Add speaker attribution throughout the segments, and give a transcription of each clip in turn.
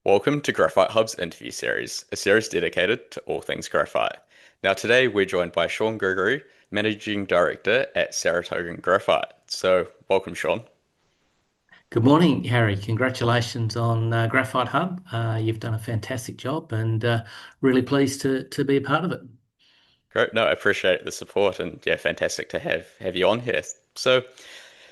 Speaker 1: Welcome to Graphite Hub's interview series, a series dedicated to all things graphite. Now, today we're joined by Sean Gregory, Managing Director at Sarytogan Graphite. So, welcome, Sean.
Speaker 2: Good morning, Harry. Congratulations on Graphite Hub. You've done a fantastic job and really pleased to be a part of it.
Speaker 1: Great. No, I appreciate the support and yeah, fantastic to have you on here. So,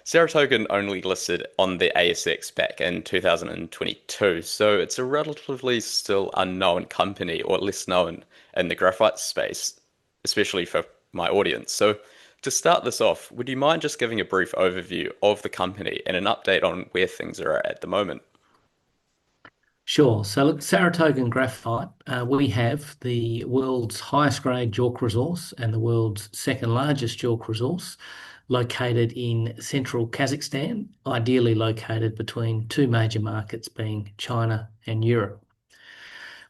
Speaker 1: Sarytogan only listed on the ASX back in 2022, so it's a relatively still unknown company or less known in the graphite space, especially for my audience. So, to start this off, would you mind just giving a brief overview of the company and an update on where things are at the moment?
Speaker 2: Sure. So, look, Saratogan Graphite, we have the world's highest grade JORC resource and the world's second largest JORC resource located in central Kazakhstan, ideally located between two major markets being China and Europe.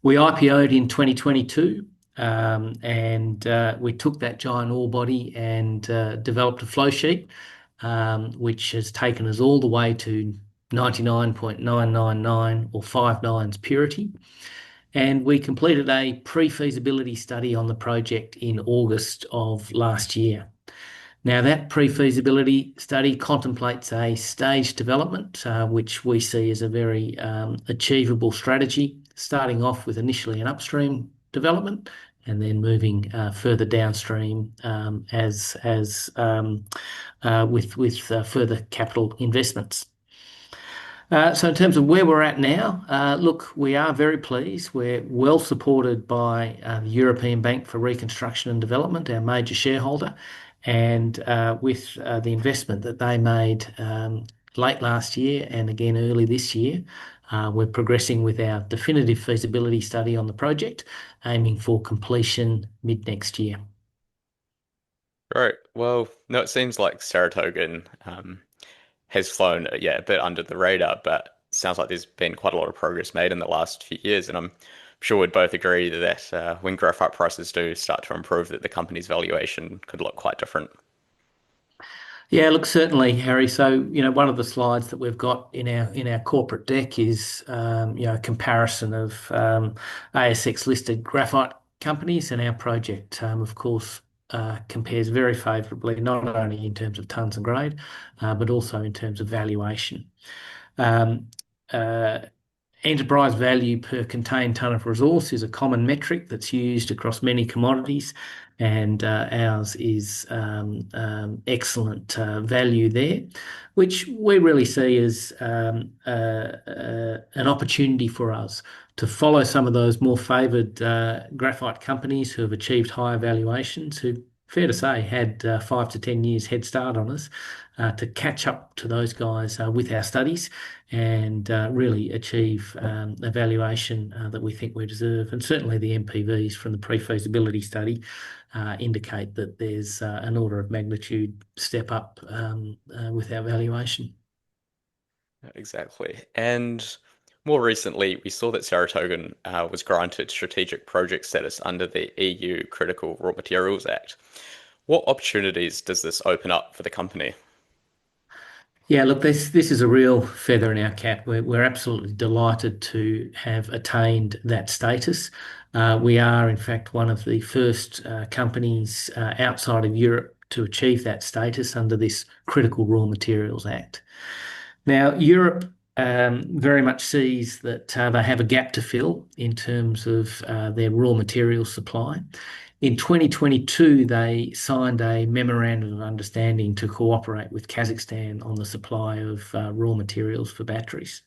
Speaker 2: We IPO'd in 2022 and we took that giant ore body and developed a flow sheet, which has taken us all the way to 99.999 or five nines purity. And we completed a pre-feasibility study on the project in August of last year. Now, that pre-feasibility study contemplates a staged development, which we see as a very achievable strategy, starting off with initially an upstream development and then moving further downstream with further capital investments. So in terms of where we're at now, look, we are very pleased. We're well supported by the European Bank for Reconstruction and Development, our major shareholder, and with the investment that they made late last year and again early this year, we're progressing with our definitive feasibility study on the project, aiming for completion mid next year.
Speaker 1: Right. Well, no, it seems like Saratogan has flown, yeah, a bit under the radar, but sounds like there's been quite a lot of progress made in the last few years, and I'm sure we'd both agree that when graphite prices do start to improve, that the company's valuation could look quite different.
Speaker 2: Yeah, look, certainly, Harry. So, one of the slides that we've got in our corporate deck is, a comparison of ASX listed graphite companies, and our project, of course, compares very favourably, not only in terms of tonnes and grade, but also in terms of valuation. Um, uh, Enterprise value per contained tonne of resource is a common metric that's used across many commodities, and ours is excellent value there, which we really see as an opportunity for us to follow some of those more favoured graphite companies who have achieved higher valuations, who, fair to say, had 5 to 10 years head start on us, to catch up to those guys with our studies and really achieve a valuation that we think we deserve. And certainly the MPVs from the pre-feasibility study indicate that there's an order of magnitude step up with our valuation.
Speaker 1: Exactly. And more recently, we saw that Saratogan was granted strategic project status under the EU Critical Raw Materials Act. What opportunities does this open up for the company?
Speaker 2: Yeah, look, this is a real feather in our cap. We're absolutely delighted to have attained that status. We are, in fact, one of the first companies outside of Europe to achieve that status under this Critical Raw Materials Act. Now, Europe very much sees that they have a gap to fill in terms of their raw material supply. In 2022, they signed a memorandum of understanding to cooperate with Kazakhstan on the supply of raw materials for batteries.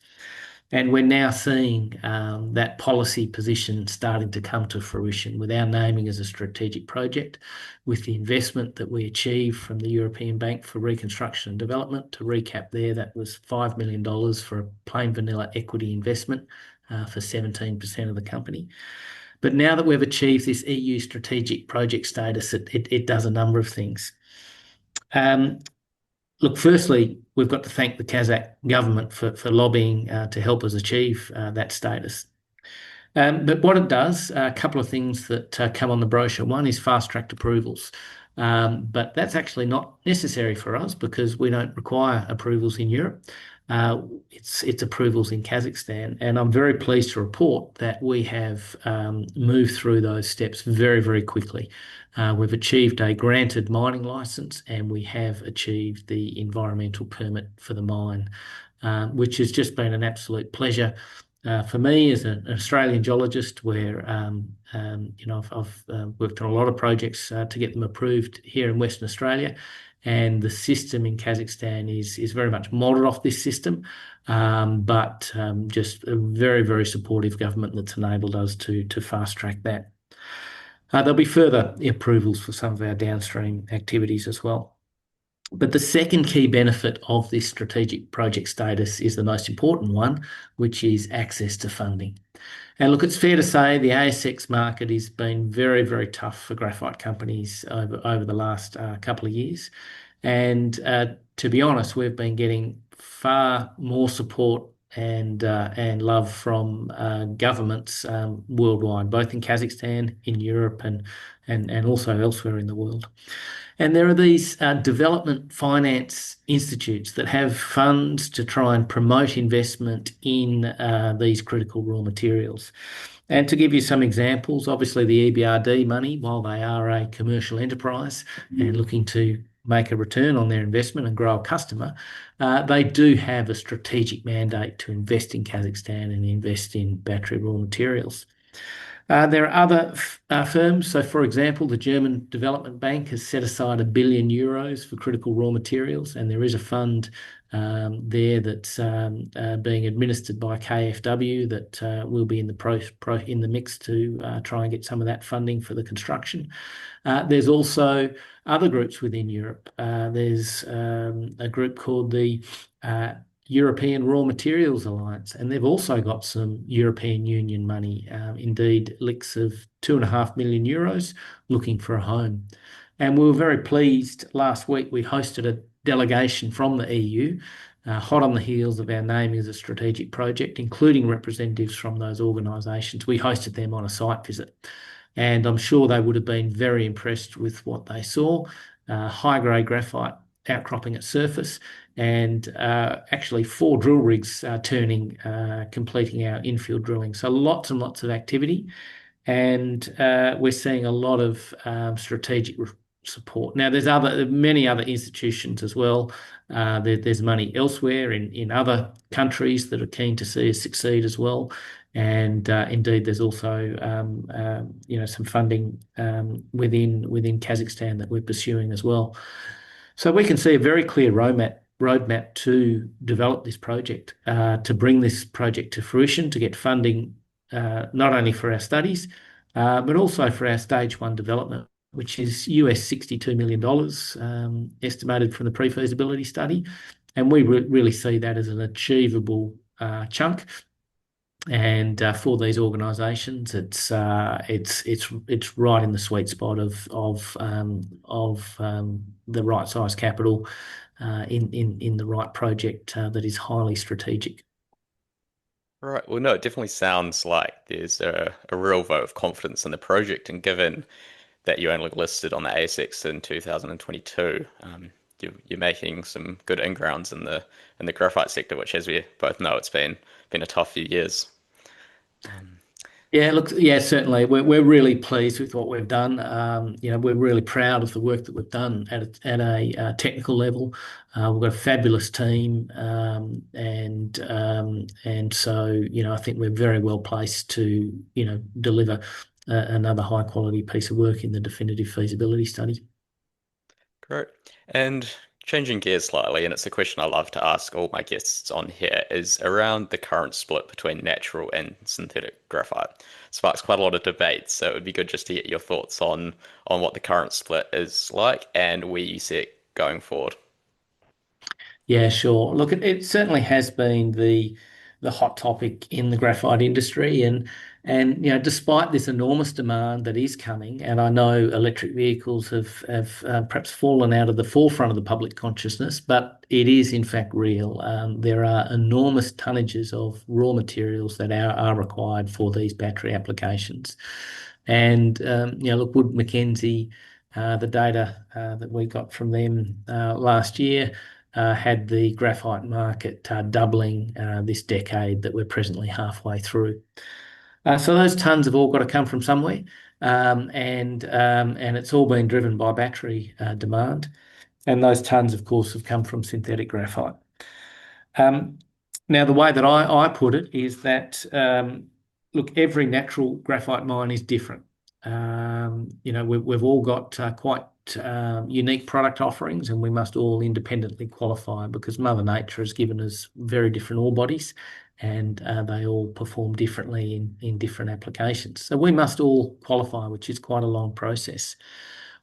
Speaker 2: And we're now seeing that policy position starting to come to fruition with our naming as a strategic project, with the investment that we achieved from the European Bank for Reconstruction and Development. To recap there, that was $5 million for a plain vanilla equity investment for 17% of the company. But now that we've achieved this EU strategic project status, it does a number of things. Look, firstly, we've got to thank the Kazakh government for lobbying to help us achieve that status. But what it does, a couple of things that come on the brochure. One is fast-tracked approvals. But that's actually not necessary for us because we don't require approvals in Europe. its approvals in Kazakhstan. And I'm very pleased to report that we have moved through those steps very, very quickly. We've achieved a granted mining license and we have achieved the environmental permit for the mine, which has just been an absolute pleasure. For me, as an Australian geologist, where I've worked on a lot of projects to get them approved here in Western Australia, and the system in Kazakhstan is very much modelled off this system, but just a very, very supportive government that's enabled us to fast track that. There'll be further approvals for some of our downstream activities as well. But the second key benefit of this strategic project status is the most important one, which is access to funding. And look, it's fair to say the ASX market has been very, very tough for graphite companies over the last couple of years. And to be honest, we've been getting far more support and love from governments worldwide, both in Kazakhstan, in Europe, and also elsewhere in the world. And there are these development finance institutes that have funds to try and promote investment in these critical raw materials. And to give you some examples, obviously the EBRD money, while they are a commercial enterprise and looking to make a return on their investment and grow a customer, they do have a strategic mandate to invest in Kazakhstan and invest in battery raw materials. There are other firms. So, for example, the German Development Bank has set aside €1 billion for critical raw materials, and there is a fund there that's being administered by KfW that will be in the mix to try and get some of that funding for the construction. There's also other groups within Europe. There's a group called the European Raw Materials Alliance, and they've also got some European Union money, indeed LICs of €2.5 million looking for a home. And we were very pleased last week. We hosted a delegation from the EU, hot on the heels of our naming as a strategic project, including representatives from those organisations. We hosted them on a site visit, and I'm sure they would have been very impressed with what they saw. High-grade graphite outcropping at surface, and actually 4 drill rigs completing our infield drilling. So lots and lots of activity, and we're seeing a lot of strategic support. Now, there's many other institutions as well. There's money elsewhere in other countries that are keen to see us succeed as well. And indeed, there's also some funding within Kazakhstan that we're pursuing as well. So we can see a very clear roadmap to develop this project, to bring this project to fruition, to get funding not only for our studies, but also for our stage 1 development, which is $62 million estimated from the pre-feasibility study. And we really see that as an achievable chunk. And for these organisations, it's right in the sweet spot of the right size capital in the right project that is highly strategic.
Speaker 1: Right. Well, no, it definitely sounds like there's a real vote of confidence in the project, and given that you only listed on the ASX in 2022, you're making some good inroads in the graphite sector, which, as we both know, it's been a tough few years.
Speaker 2: Yeah, look, yeah, certainly. We're really pleased with what we've done. We're really proud of the work that we've done at a technical level. We've got a fabulous team, and so I think we're very well placed to deliver another high quality piece of work in the definitive feasibility study.
Speaker 1: Great. And changing gears slightly, and it's a question I love to ask all my guests on here, is around the current split between natural and synthetic graphite. Sparks quite a lot of debate, so it would be good just to get your thoughts on what the current split is like and where you see it going forward.
Speaker 2: Yeah, sure. Look, it certainly has been the hot topic in the graphite industry, and despite this enormous demand that is coming, and I know electric vehicles have perhaps fallen out of the forefront of the public consciousness, but it is in fact real. There are enormous tonnages of raw materials that are required for these battery applications, and look, Wood Mackenzie, the data that we got from them last year. had the graphite market doubling this decade that we're presently halfway through. So those tons have all got to come from somewhere, and it's all been driven by battery demand. And those tons, of course, have come from synthetic graphite. Um, Now, the way that I put it is that, look, every natural graphite mine is different. We've all got quite unique product offerings, and we must all independently qualify because Mother Nature has given us very different ore bodies, and they all perform differently in different applications. So we must all qualify, which is quite a long process.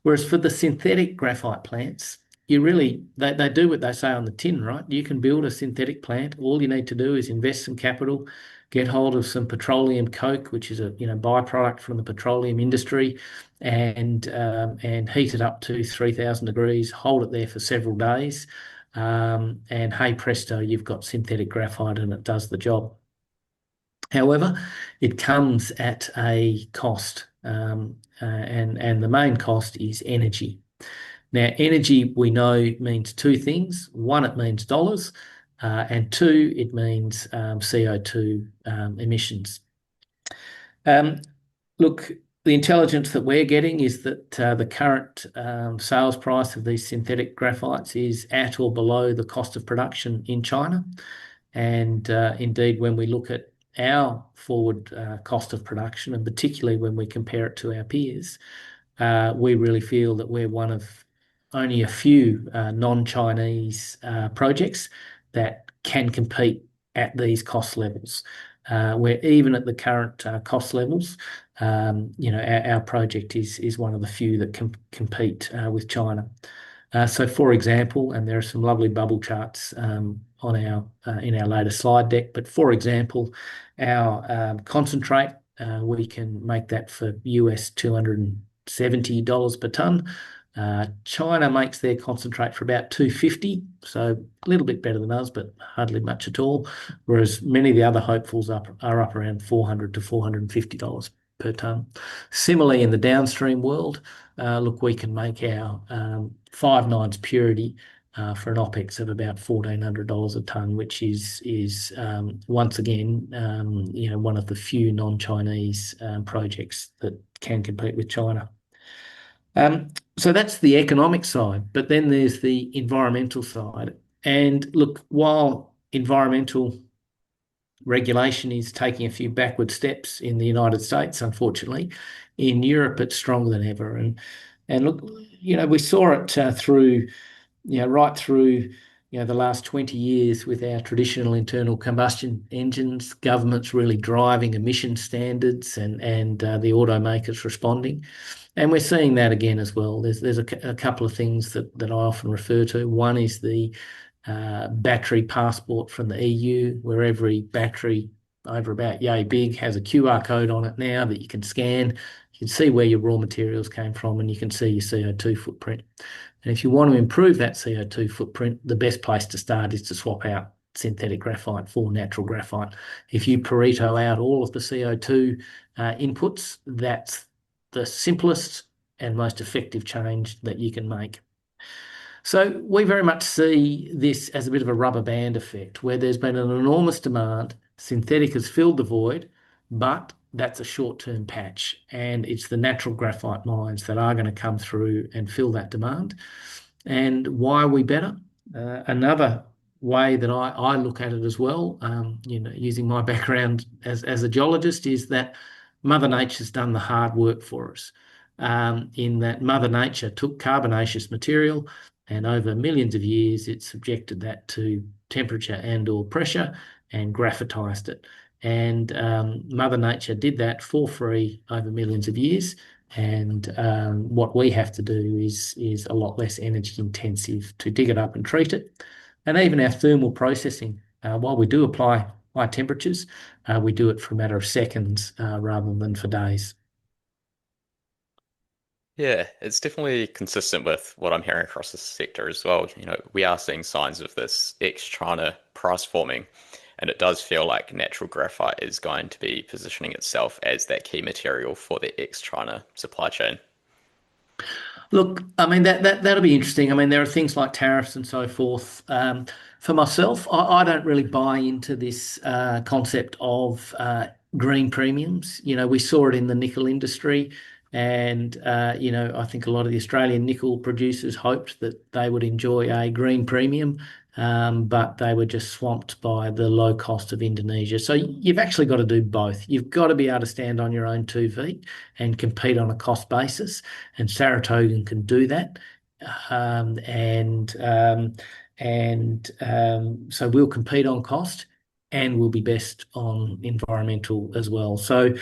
Speaker 2: Whereas for the synthetic graphite plants, they do what they say on the tin, right? You can build a synthetic plant. All you need to do is invest some capital, get hold of some petroleum coke, which is a byproduct from the petroleum industry, and heat it up to 3,000 degrees, hold it there for several days, and hey presto, you've got synthetic graphite and it does the job. However, it comes at a cost, and the main cost is energy. Now, energy we know means two things. One, it means dollars, and two, it means CO2 emissions. Um, Look, the intelligence that we're getting is that the current sales price of these synthetic graphites is at or below the cost of production in China. And indeed, when we look at our forward cost of production, and particularly when we compare it to our peers, we really feel that we're one of only a few non-Chinese projects that can compete at these cost levels. Where even at the current cost levels, our project is one of the few that can compete with China. So, for example, and there are some lovely bubble charts on our in our latest slide deck. But for example, our concentrate, we can make that for US $270 per ton. China makes their concentrate for about 250, so a little bit better than us, but hardly much at all. Whereas many of the other hopefuls are up around $400 to $450 per ton. Similarly, in the downstream world, look, we can make our 5 nines purity for an OPEX of about $1,400 a ton, which is once again, one of the few non-Chinese projects that can compete with China. So that's the economic side, but then there's the environmental side. And look, while environmental regulation is taking a few backward steps in the United States, unfortunately, in Europe it's stronger than ever. And look, we saw it through, right through, the last 20 years with our traditional internal combustion engines, governments really driving emission standards and the automakers responding. And we're seeing that again as well. There's a couple of things that I often refer to. One is the battery passport from the EU, where every battery over about yay big has a QR code on it now that you can scan. You can see where your raw materials came from, and you can see your CO2 footprint. And if you want to improve that CO2 footprint, the best place to start is to swap out synthetic graphite for natural graphite. If you Pareto out all of the CO2 inputs, that's the simplest and most effective change that you can make. So we very much see this as a bit of a rubber band effect, where there's been an enormous demand, synthetic has filled the void, but that's a short-term patch, and it's the natural graphite mines that are going to come through and fill that demand. And why are we better? Another way that I look at it as well, using my background as a geologist, is that Mother Nature's done the hard work for us. In that Mother Nature took carbonaceous material, and over millions of years it subjected that to temperature and or pressure and graphitized it. And Mother Nature did that for free over millions of years. And what we have to do is a lot less energy intensive to dig it up and treat it. And even our thermal processing, while we do apply high temperatures, we do it for a matter of seconds rather than for days.
Speaker 1: Yeah, it's definitely consistent with what I'm hearing across the sector as well. We are seeing signs of this ex-China price forming, and it does feel like natural graphite is going to be positioning itself as that key material for the ex-China supply chain.
Speaker 2: Look, I mean that'll be interesting. I mean, there are things like tariffs and so forth. For myself, I don't really buy into this concept of green premiums. You know, we saw it in the nickel industry, and you know, I think a lot of the Australian nickel producers hoped that they would enjoy a green premium, but they were just swamped by the low cost of Indonesia. So you've actually got to do both. You've got to be able to stand on your own two feet and compete on a cost basis, and Saratogan can do that. Um, and so we'll compete on cost, and we'll be best on environmental as well. So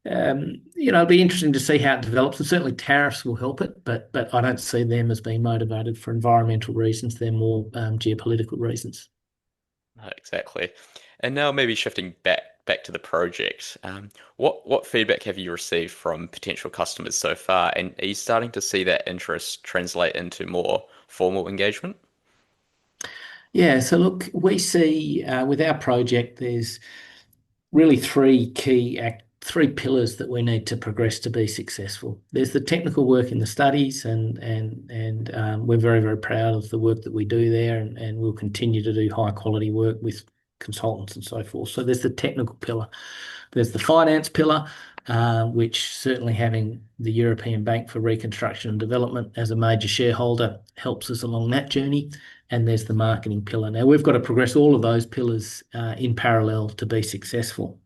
Speaker 2: you know, it'll be interesting to see how it develops. And certainly tariffs will help it, but I don't see them as being motivated for environmental reasons. They're more geopolitical reasons.
Speaker 1: No, exactly. And now maybe shifting back to the project. What feedback have you received from potential customers so far? And are you starting to see that interest translate into more formal engagement?
Speaker 2: Yeah, so look, we see with our project, there's really three pillars that we need to progress to be successful. There's the technical work in the studies, and we're very proud of the work that we do there, and we'll continue to do high quality work with consultants and so forth. So there's the technical pillar. There's the finance pillar, which certainly having the European Bank for Reconstruction and Development as a major shareholder helps us along that journey. And there's the marketing pillar. Now we've got to progress all of those pillars in parallel to be successful.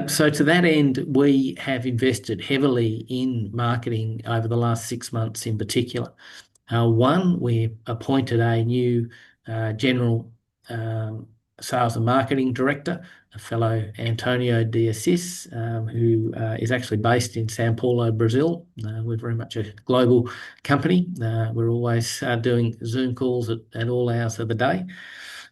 Speaker 2: So to that end, we have invested heavily in marketing over the last 6 months in particular. One, we appointed a new general um, sales and marketing director, a fellow Antonio de Assis, who is actually based in Sao Paulo, Brazil. We're very much a global company. We're always doing Zoom calls at all hours of the day.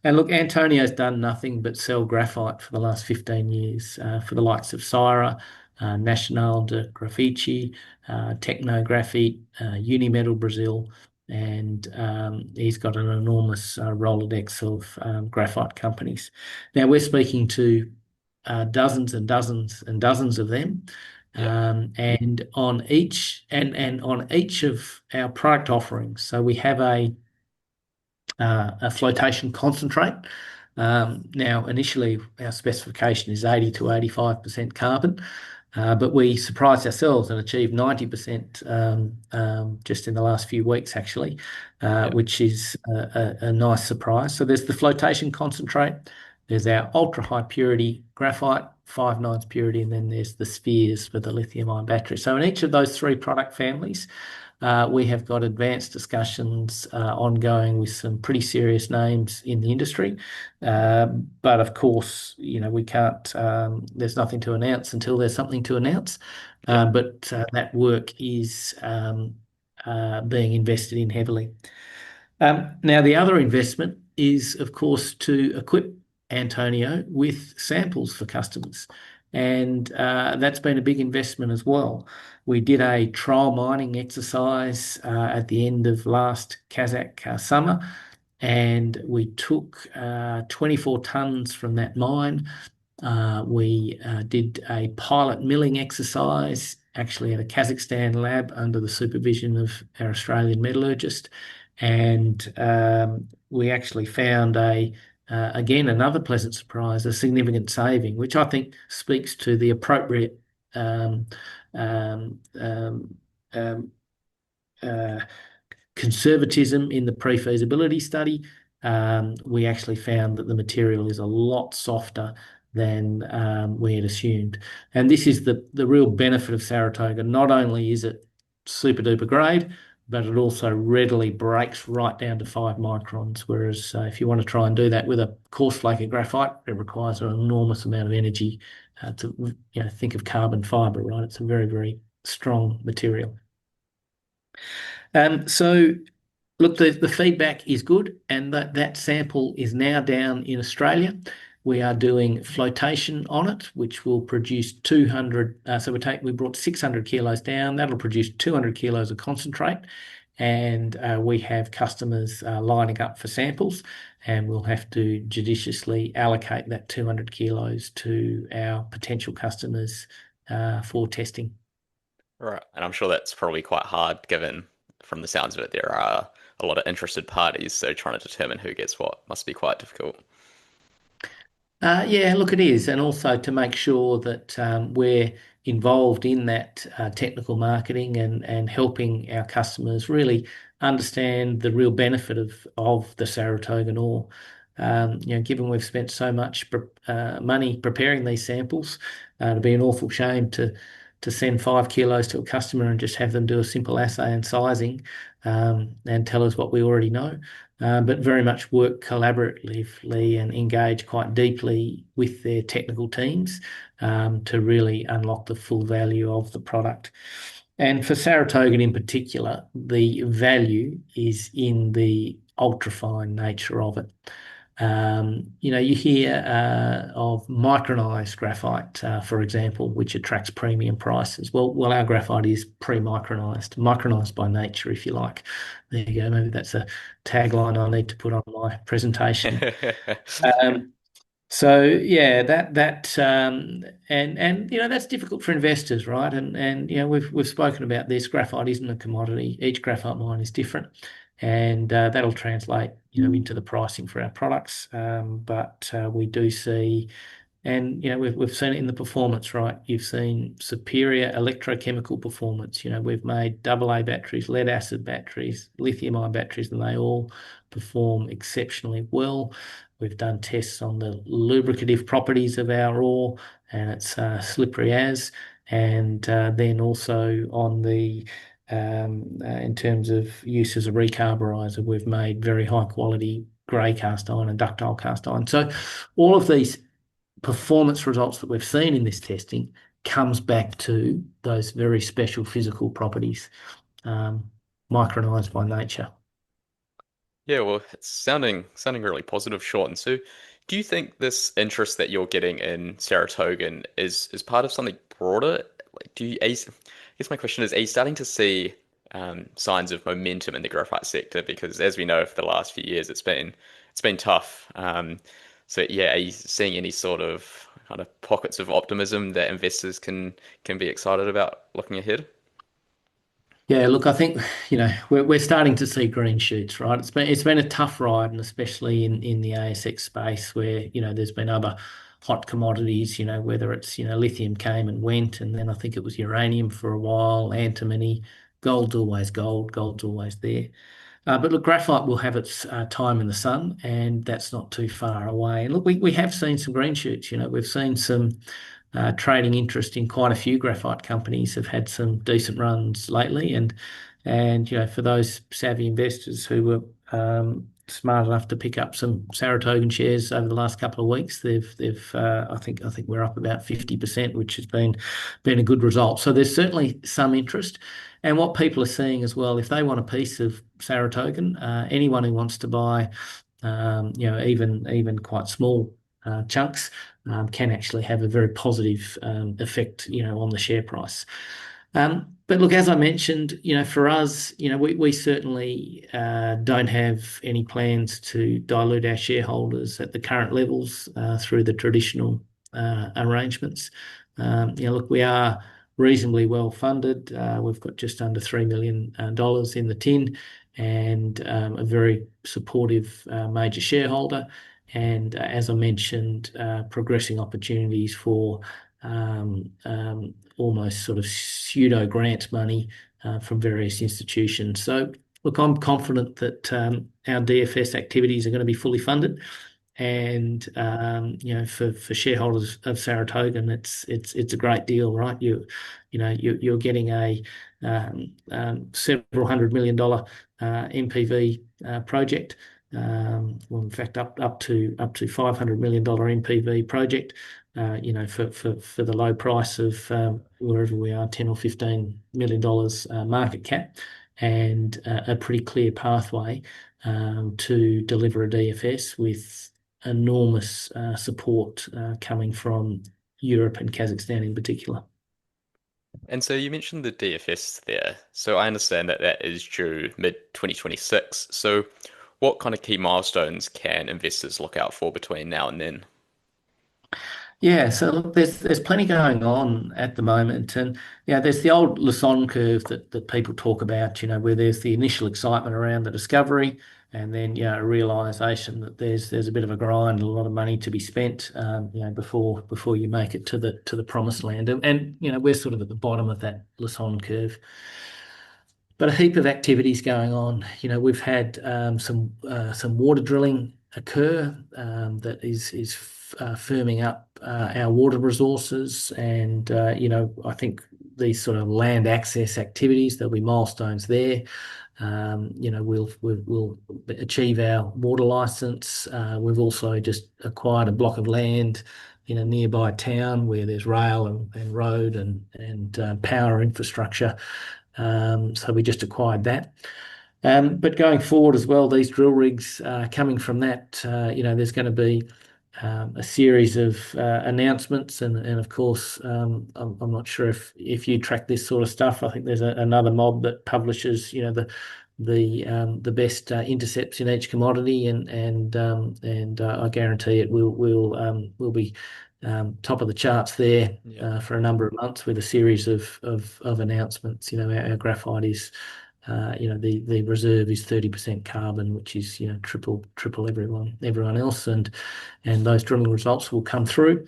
Speaker 2: And look, Antonio's done nothing but sell graphite for the last 15 years for the likes of Syra, Nacional de Grafite, Technography, Unimetal Brazil, and he's got an enormous Rolodex of graphite companies. Now we're speaking to dozens and dozens and dozens of them,
Speaker 1: Yeah,
Speaker 2: and on each of our product offerings. So we have a flotation concentrate. Now, initially, our specification is 80 to 85% carbon, but we surprised ourselves and achieved 90% just in the last few weeks, actually,
Speaker 1: yeah,
Speaker 2: which is a nice surprise. So there's the flotation concentrate, there's our ultra high purity graphite, 5 nines purity, and then there's the spheres for the lithium ion battery. So in each of those three product families, we have got advanced discussions ongoing with some pretty serious names in the industry. But of course, you know, we can't, there's nothing to announce until there's something to announce.
Speaker 1: yeah,
Speaker 2: But that work is being invested in heavily. Now, the other investment is, of course, to equip Antonio with samples for customers. And that's been a big investment as well. We did a trial mining exercise at the end of last Kazakh summer, and we took 24 tons from that mine. We did a pilot milling exercise actually at a Kazakhstan lab under the supervision of our Australian metallurgist. And we actually found again, another pleasant surprise, a significant saving, which I think speaks to the appropriate um, um, um, um, uh, conservatism in the pre-feasibility study. We actually found that the material is a lot softer than we had assumed. And this is the real benefit of Saratoga. Not only is it super duper grade, but it also readily breaks right down to 5 microns. Whereas if you want to try and do that with a coarse flake of graphite, it requires an enormous amount of energy to, you know, think of carbon fiber, right? It's a very strong material. So look, the feedback is good, and that sample is now down in Australia. We are doing flotation on it, which will produce 200. So we brought 600 kilos down. That'll produce 200 kilos of concentrate, and we have customers lining up for samples, and we'll have to judiciously allocate that 200 kilos to our potential customers for testing.
Speaker 1: Right. And I'm sure that's probably quite hard given from the sounds of it, there are a lot of interested parties, so trying to determine who gets what must be quite difficult.
Speaker 2: Yeah, look, it is, and also to make sure that we're involved in that technical marketing and helping our customers really understand the real benefit of the Saratoga ore. Given we've spent so much money preparing these samples, it'd be an awful shame to send 5 kilos to a customer and just have them do a simple assay and sizing and tell us what we already know, but very much work collaboratively and engage quite deeply with their technical teams to really unlock the full value of the product. And for Saratoga in particular, the value is in the ultrafine nature of it. You hear of micronized graphite, for example, which attracts premium prices. Well, our graphite is pre-micronized, micronized by nature, if you like. There you go. Maybe that's a tagline I need to put on my presentation. Um, so yeah, and that's difficult for investors, right? And we've spoken about this. Graphite isn't a commodity. Each graphite mine is different, and that'll translate into the pricing for our products. But we do see, and we've seen it in the performance, right? You've seen superior electrochemical performance. We've made AA batteries, lead acid batteries, lithium ion batteries, and they all perform exceptionally well. We've done tests on the lubricative properties of our ore, and it's slippery as. And then also on the in terms of use as a recarburizer, we've made very high quality grey cast iron and ductile cast iron. So all of these performance results that we've seen in this testing comes back to those very special physical properties, um, micronized by nature.
Speaker 1: Yeah, well, it's sounding really positive, Sean. So, do you think this interest that you're getting in Saratogan is part of something broader? Like, I guess my question is, are you starting to see signs of momentum in the graphite sector? Because as we know, for the last few years, it's been tough. So yeah, are you seeing any sort of kind of pockets of optimism that investors can be excited about looking ahead?
Speaker 2: Yeah, look, I think we're starting to see green shoots, right? It's been a tough ride, and especially in the ASX space where there's been other hot commodities, whether it's lithium came and went, and then I think it was uranium for a while, antimony, gold's always gold, gold's always there. But look, graphite will have its time in the sun, and that's not too far away. And look, we have seen some green shoots. We've seen some trading interest in quite a few graphite companies have had some decent runs lately, and for those savvy investors who were smart enough to pick up some Saratogan shares over the last couple of weeks, they've I think we're up about 50%, which has been a good result. So there's certainly some interest. And what people are seeing as well, if they want a piece of Saratogan, anyone who wants to buy, even quite small chunks, can actually have a very positive effect, on the share price. But look, as I mentioned, for us, we certainly don't have any plans to dilute our shareholders at the current levels through the traditional arrangements. Look, we are reasonably well funded. We've got just under $3 million in the tin and a very supportive major shareholder. And as I mentioned, progressing opportunities for almost sort of pseudo grant money from various institutions. So, look, I'm confident that our DFS activities are going to be fully funded. And for shareholders of Saratoga, it's a great deal, right? You're getting a several $100 million MPV project. Well, in fact, up to $500 million MPV project. For the low price of wherever we are, 10 or $15 million market cap, and a pretty clear pathway to deliver a DFS with enormous support coming from Europe and Kazakhstan in particular.
Speaker 1: And so you mentioned the DFS there. So I understand that that is due mid 2026. So what kind of key milestones can investors look out for between now and then?
Speaker 2: Yeah, so look, there's plenty going on at the moment, and there's the old Lassonde curve that people talk about, where there's the initial excitement around the discovery, and then a realization that there's a bit of a grind, a lot of money to be spent, before you make it to the promised land, and we're sort of at the bottom of that Lassonde curve. But a heap of activities going on. We've had some water drilling occur that is firming up our water resources, and I think these sort of land access activities, there'll be milestones there. We'll achieve our water license. We've also just acquired a block of land in a nearby town where there's rail and road and power infrastructure. So we just acquired that. But going forward as well, these drill rigs coming from that, there's going to be a series of announcements, and of course, I'm not sure if you track this sort of stuff. I think there's another mob that publishes, the best intercepts in each commodity, and I guarantee it will be top of the charts there
Speaker 1: Yeah.
Speaker 2: for a number of months with a series of announcements. Our graphite is, the reserve is 30% carbon, which is triple everyone else, and those drilling results will come through.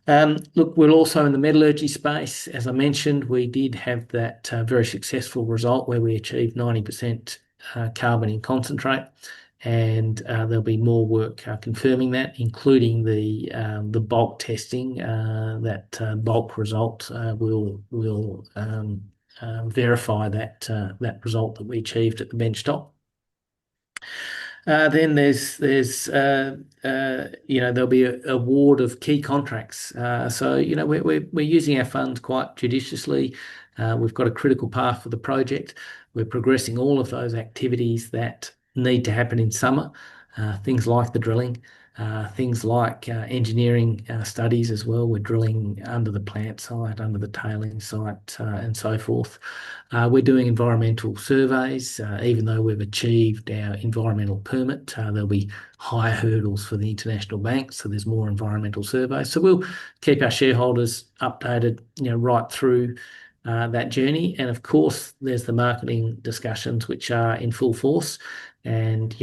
Speaker 2: Look, we're also in the metallurgy space. As I mentioned, we did have that very successful result where we achieved 90% carbon in concentrate, and there'll be more work confirming that, including the bulk testing. That bulk result will verify that result that we achieved at the benchtop. Then there'll be a award of key contracts. So we're using our funds quite judiciously. We've got a critical path for the project. We're progressing all of those activities that need to happen in summer, things like the drilling, things like engineering studies as well. We're drilling under the plant site, under the tailing site, and so forth. We're doing environmental surveys. Even though we've achieved our environmental permit, there'll be higher hurdles for the international banks, so there's more environmental surveys. So we'll keep our shareholders updated, right through that journey. And of course, there's the marketing discussions which are in full force, and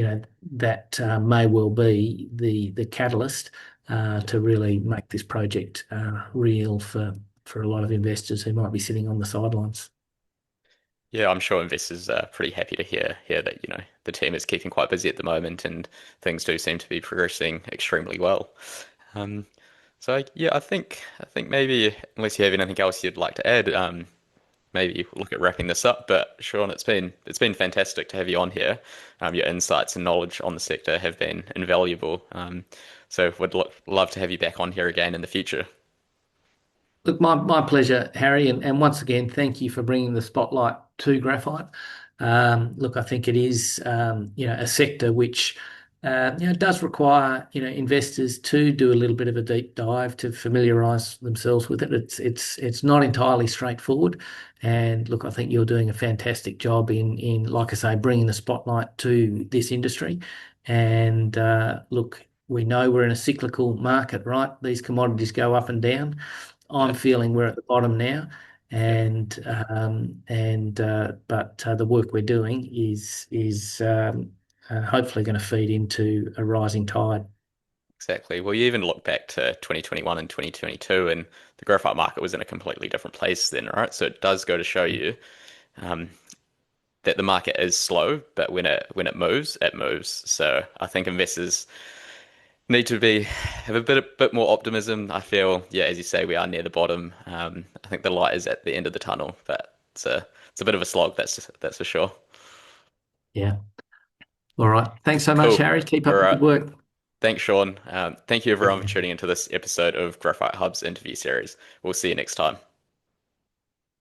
Speaker 2: that may well be the catalyst to really make this project real for a lot of investors who might be sitting on the sidelines.
Speaker 1: Yeah, I'm sure investors are pretty happy to hear that, the team is keeping quite busy at the moment and things do seem to be progressing extremely well. Um, so yeah, I think maybe unless you have anything else you'd like to add, maybe look at wrapping this up. But Sean, it's been fantastic to have you on here. Your insights and knowledge on the sector have been invaluable. So would love to have you back on here again in the future.
Speaker 2: Look, my pleasure, Harry, and once again, thank you for bringing the spotlight to graphite. Look, I think it is, a sector which, does require, investors to do a little bit of a deep dive to familiarise themselves with it. It's not entirely straightforward, and look, I think you're doing a fantastic job in, like I say, bringing the spotlight to this industry. And look, we know we're in a cyclical market, right? These commodities go up and down. I'm
Speaker 1: Yeah,
Speaker 2: feeling we're at the bottom now,
Speaker 1: yeah.
Speaker 2: but the work we're doing is hopefully going to feed into a rising tide.
Speaker 1: Exactly. Well, you even look back to 2021 and 2022, and the graphite market was in a completely different place then, right? So it does go to show you um, that the market is slow, but when it moves, it moves. So I think investors need to be have a bit more optimism. I feel, yeah, as you say, we are near the bottom. I think the light is at the end of the tunnel, but it's a bit of a slog, that's for sure.
Speaker 2: Yeah. All right. Thanks so much,
Speaker 1: Cool.
Speaker 2: Harry. Keep
Speaker 1: All
Speaker 2: up the
Speaker 1: right.
Speaker 2: good work.
Speaker 1: Thanks, Sean. Thank you everyone for
Speaker 2: Yeah.
Speaker 1: tuning into this episode of Graphite Hub's interview series. We'll see you next time.